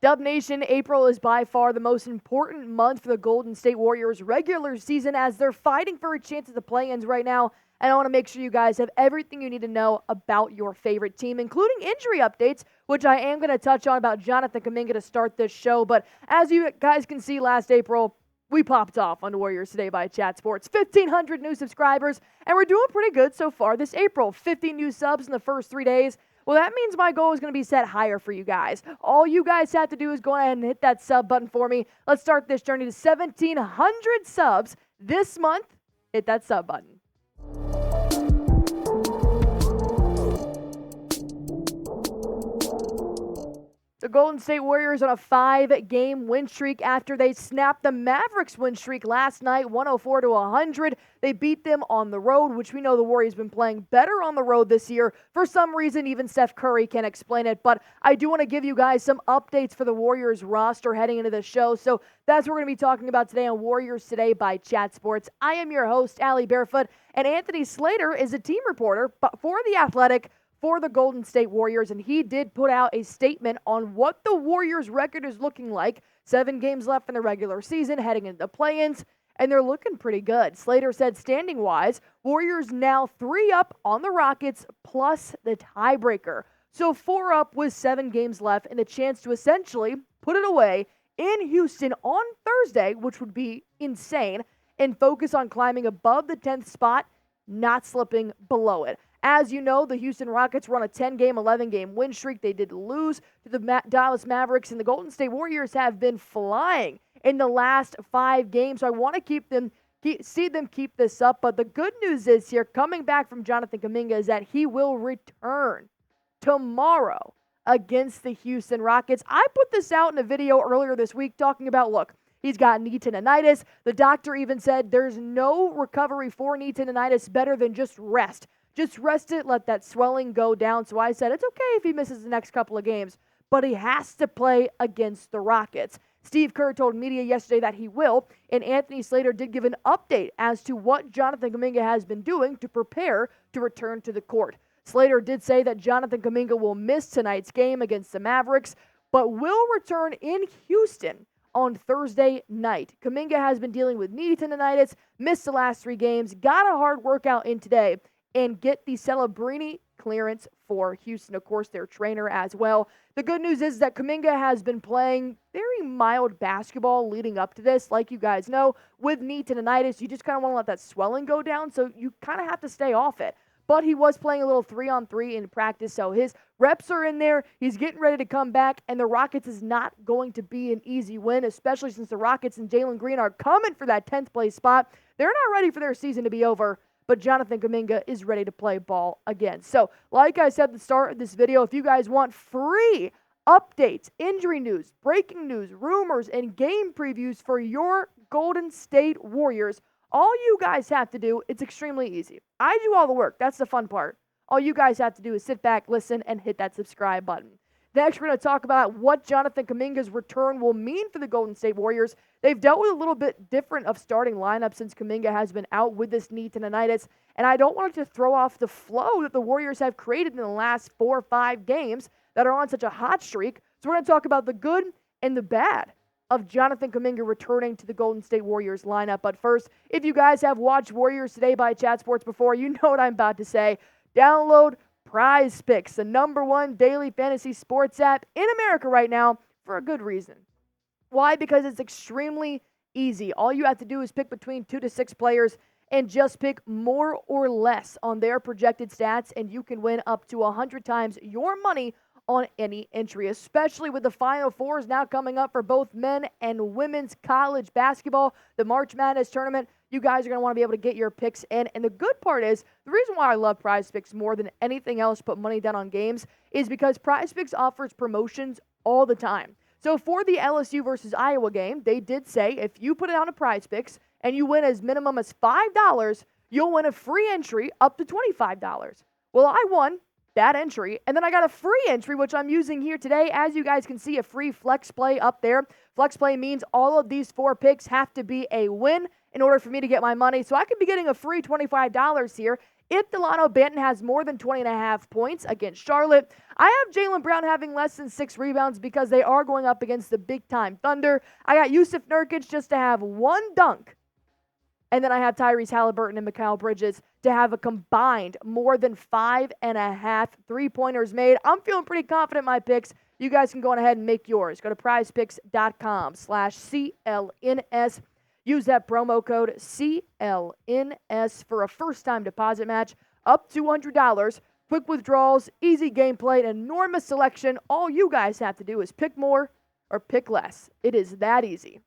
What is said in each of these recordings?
Dub Nation, April is by far the most important month for the Golden State Warriors regular season as they're fighting for a chance at the play-ins right now. And I want to make sure you guys have everything you need to know about your favorite team, including injury updates, which I am going to touch on about Jonathan Kuminga to start this show. But as you guys can see, last April, we popped off on the Warriors Today by Chat Sports. 1,500 new subscribers, and we're doing pretty good so far this April. 50 new subs in the first 3 days. Well, that means my goal is going to be set higher for you guys. All you guys have to do is go ahead and hit that sub button for me. Let's start this journey to 1,700 subs this month. Hit that sub button. The Golden State Warriors on a 5-game win streak after they snapped the Mavericks win streak last night, 104-100. They beat them on the road, which we know the Warriors have been playing better on the road this year. For some reason, even Steph Curry can't explain it, but I do want to give you guys some updates for the Warriors roster heading into the show. So that's what we're going to be talking about today on Warriors Today by Chat Sports. I am your host, Allie Barefoot, and Anthony Slater is a team reporter for The Athletic for the Golden State Warriors, and he did put out a statement on what the Warriors' record is looking like. 7 games left in the regular season, heading into the play-ins, and they're looking pretty good. Slater said, standing-wise, Warriors now 3 up on the Rockets plus the tiebreaker. So 4 up with 7 games left and a chance to essentially put it away in Houston on Thursday, which would be insane, and focus on climbing above the 10th spot, not slipping below it. As you know, the Houston Rockets were on a 10-game, 11-game win streak. They did lose to the Dallas Mavericks, and the Golden State Warriors have been flying in the last 5 games. So I want to see them keep this up. But the good news is here, coming back from Jonathan Kuminga, is that he will return tomorrow against the Houston Rockets. I put this out in a video earlier this week talking about, look, he's got knee tendinitis. The doctor even said there's no recovery for knee tendinitis better than just rest. Just rest it, let that swelling go down. So I said it's okay if he misses the next couple of games, but he has to play against the Rockets. Steve Kerr told media yesterday that he will, and Anthony Slater did give an update as to what Jonathan Kuminga has been doing to prepare to return to the court. Slater did say that Jonathan Kuminga will miss tonight's game against the Mavericks, but will return in Houston on Thursday night. Kuminga has been dealing with knee tendinitis, missed the last 3 games, got a hard workout in today, and get the Celebrini clearance for Houston, of course, their trainer as well. The good news is that Kuminga has been playing very mild basketball leading up to this. Like you guys know, with knee tendinitis, you just kind of want to let that swelling go down, so you kind of have to stay off it. But he was playing a little 3-on-3 in practice, so his reps are in there. He's getting ready to come back, and the Rockets is not going to be an easy win, especially since the Rockets and Jalen Green are coming for that 10th place spot. They're not ready for their season to be over, but Jonathan Kuminga is ready to play ball again. So, like I said at the start of this video, if you guys want free updates, injury news, breaking news, rumors, and game previews for your Golden State Warriors, all you guys have to do, it's extremely easy. I do all the work. That's the fun part. All you guys have to do is sit back, listen, and hit that subscribe button. Next, we're going to talk about what Jonathan Kuminga's return will mean for the Golden State Warriors. They've dealt with a little bit different of starting lineup since Kuminga has been out with this knee tendinitis, and I don't want it to throw off the flow that the Warriors have created in the last 4 or 5 games that are on such a hot streak. So we're going to talk about the good and the bad of Jonathan Kuminga returning to the Golden State Warriors lineup. But first, if you guys have watched Warriors Today by Chat Sports before, you know what I'm about to say. Download Prize Picks, the #1 daily fantasy sports app in America right now, for a good reason. Why? Because it's extremely easy. All you have to do is pick between 2 to 6 players and just pick more or less on their projected stats, and you can win up to 100 times your money on any entry, especially with the Final Fours now coming up for both men and women's college basketball, the March Madness tournament. You guys are going to want to be able to get your picks in. And the good part is, the reason why I love Prize Picks more than anything else put money down on games is because Prize Picks offers promotions all the time. So for the LSU versus Iowa game, they did say if you put it on a Prize Picks and you win as minimum as $5, you'll win a free entry up to $25. Well, I won that entry, and then I got a free entry, which I'm using here today. As you guys can see, a free flex play up there. Flex play means all of these 4 picks have to be a win in order for me to get my money. So I could be getting a free $25 here If Delano Banton has more than 20.5 points against Charlotte, I have Jaylen Brown having less than 6 rebounds because they are going up against the big-time Thunder. I got Yusuf Nurkic just to have 1 dunk. And then I have Tyrese Halliburton and Mikal Bridges to have a combined more than 5.5 3-pointers made. I'm feeling pretty confident in my picks. You guys can go on ahead and make yours. Go to prizepicks.com/CLNS. Use that promo code CLNS for a first-time deposit match up to $200. Quick withdrawals, easy gameplay, an enormous selection. All you guys have to do is pick more or pick less. It is that easy.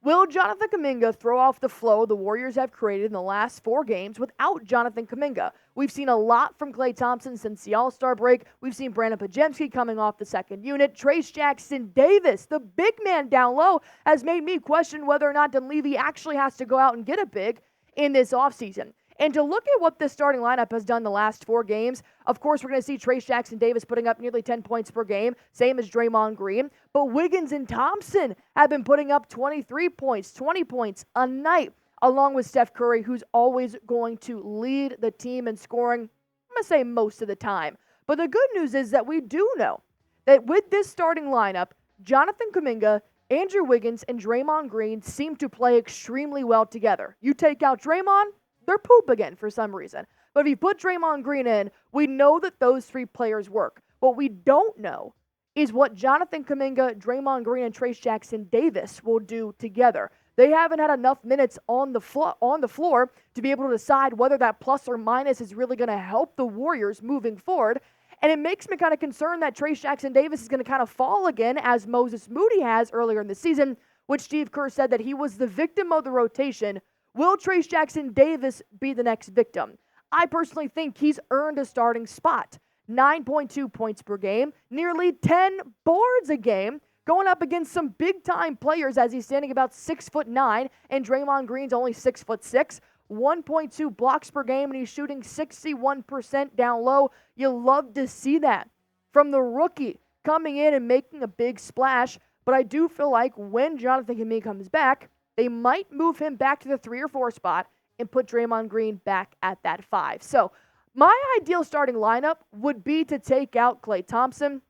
Will Jonathan Kuminga throw off the flow the Warriors have created in the last 4 games without Jonathan Kuminga? We've seen a lot from Klay Thompson since the All-Star break. We've seen Brandin Podziemski coming off the second unit. Trayce Jackson-Davis, the big man down low, has made me question whether or not Dunleavy actually has to go out and get a big in this offseason. And to look at what this starting lineup has done the last 4 games, of course, we're going to see Trayce Jackson-Davis putting up nearly 10 points per game, same as Draymond Green. But Wiggins and Thompson have been putting up 23 points, 20 points a night, along with Steph Curry, who's always going to lead the team in scoring, I'm going to say most of the time. But the good news is that we do know that with this starting lineup, Jonathan Kuminga, Andrew Wiggins, and Draymond Green seem to play extremely well together. You take out Draymond, they're poop again for some reason. But if you put Draymond Green in, we know that those 3 players work. What we don't know is what Jonathan Kuminga, Draymond Green, and Trayce Jackson-Davis will do together. They haven't had enough minutes on the floor to be able to decide whether that plus or minus is really going to help the Warriors moving forward. And it makes me kind of concerned that Trayce Jackson-Davis is going to kind of fall again as Moses Moody has earlier in the season, which Steve Kerr said that he was the victim of the rotation. Will Trayce Jackson-Davis be the next victim? I personally think he's earned a starting spot. 9.2 points per game, nearly 10 boards a game, going up against some big-time players as he's standing about 6'9", and Draymond Green's only 6'6". 1.2 blocks per game, and he's shooting 61% down low. You love to see that from the rookie coming in and making a big splash. But I do feel like when Jonathan Kuminga comes back, they might move him back to the 3 or 4 spot and put Draymond Green back at that 5. So my ideal starting lineup would be to take out Klay Thompson,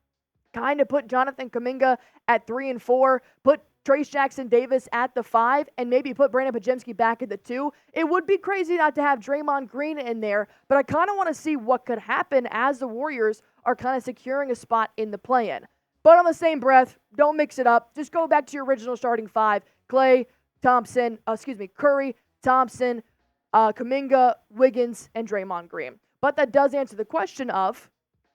kind of put Jonathan Kuminga at 3 and 4, put Trayce Jackson-Davis at the 5, and maybe put Brandin Podziemski back at the 2. It would be crazy not to have Draymond Green in there, but I kind of want to see what could happen as the Warriors are kind of securing a spot in the play-in. But on the same breath, don't mix it up. Just go back to your original starting 5. Curry, Thompson, Kuminga, Wiggins, and Draymond Green. But that does answer the question of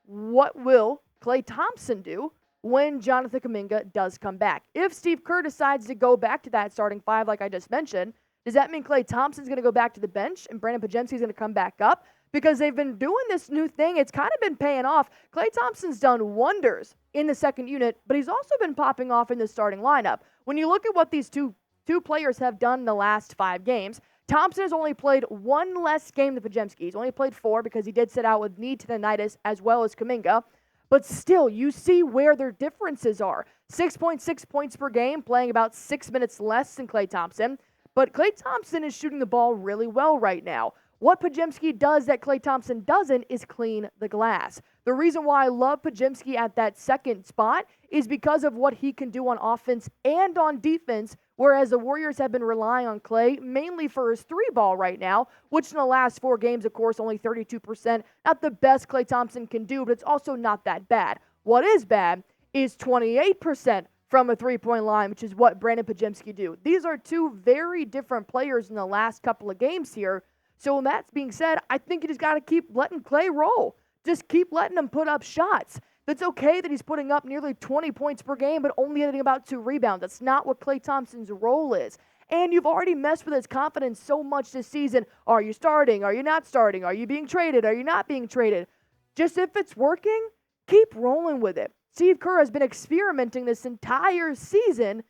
what will Klay Thompson do when Jonathan Kuminga does come back? If Steve Kerr decides to go back to that starting 5 like I just mentioned, does that mean Klay Thompson's going to go back to the bench and Brandin Podziemski's going to come back up? Because they've been doing this new thing. It's kind of been paying off. Klay Thompson's done wonders in the second unit, but he's also been popping off in the starting lineup. When you look at what these two players have done in the last 5 games, Thompson has only played 1 less game than Podziemski. He's only played 4 because he did sit out with knee tendinitis as well as Kuminga. But still, you see where their differences are. 6.6 points per game, playing about 6 minutes less than Klay Thompson. But Klay Thompson is shooting the ball really well right now. What Podziemski does that Klay Thompson doesn't is clean the glass. The reason why I love Podziemski at that second spot is because of what he can do on offense and on defense, whereas the Warriors have been relying on Klay mainly for his 3-ball right now, which in the last 4 games, of course, only 32%. Not the best Klay Thompson can do, but it's also not that bad. What is bad is 28% from a 3-point line, which is what Brandin Podziemski do. These are 2 very different players in the last couple of games here. So with that being said, I think you just got to keep letting Klay roll. Just keep letting him put up shots. It's okay that he's putting up nearly 20 points per game, but only getting about 2 rebounds. That's not what Klay Thompson's role is. And you've already messed with his confidence so much this season. Are you starting? Are you not starting? Are you being traded? Are you not being traded? Just if it's working, keep rolling with it. Steve Kerr has been experimenting this entire season,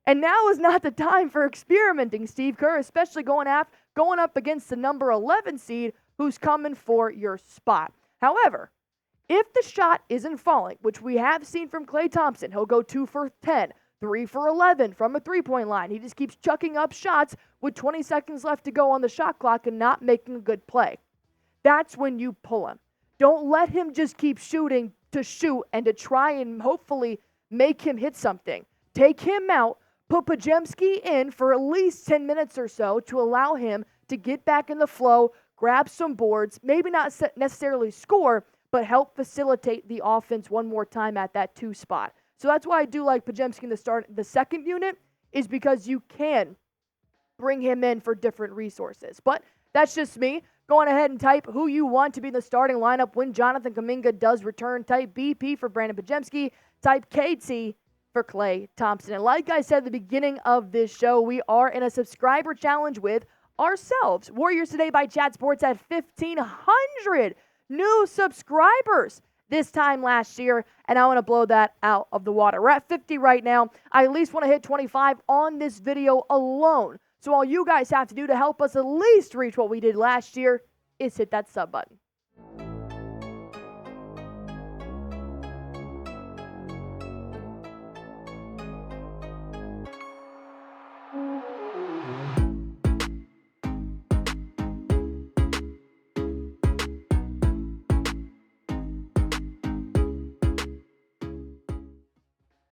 and now is not the time for experimenting, Steve Kerr, especially going up against the number 11 seed who's coming for your spot. However, if the shot isn't falling, which we have seen from Klay Thompson, he'll go 2 for 10, 3 for 11 from a 3-point line. He just keeps chucking up shots with 20 seconds left to go on the shot clock and not making a good play. that's when you pull him. Don't let him just keep shooting to shoot and to try and hopefully make him hit something. Take him out, put Podziemski in for at least 10 minutes or so to allow him to get back in the flow, grab some boards, maybe not necessarily score, but help facilitate the offense one more time at that 2 spot. So that's why I do like Podziemski in the second unit, is because you can bring him in for different resources. But that's just me. Go on ahead and type who you want to be in the starting lineup when Jonathan Kuminga does return. Type BP for Brandin Podziemski. Type KT for Klay Thompson. And like I said at the beginning of this show, we are in a subscriber challenge with ourselves. Warriors Today by Chat Sports at 1,500 new subscribers this time last year, and I want to blow that out of the water. We're at 50 right now. I at least want to hit 25 on this video alone. So all you guys have to do to help us at least reach what we did last year is hit that sub button.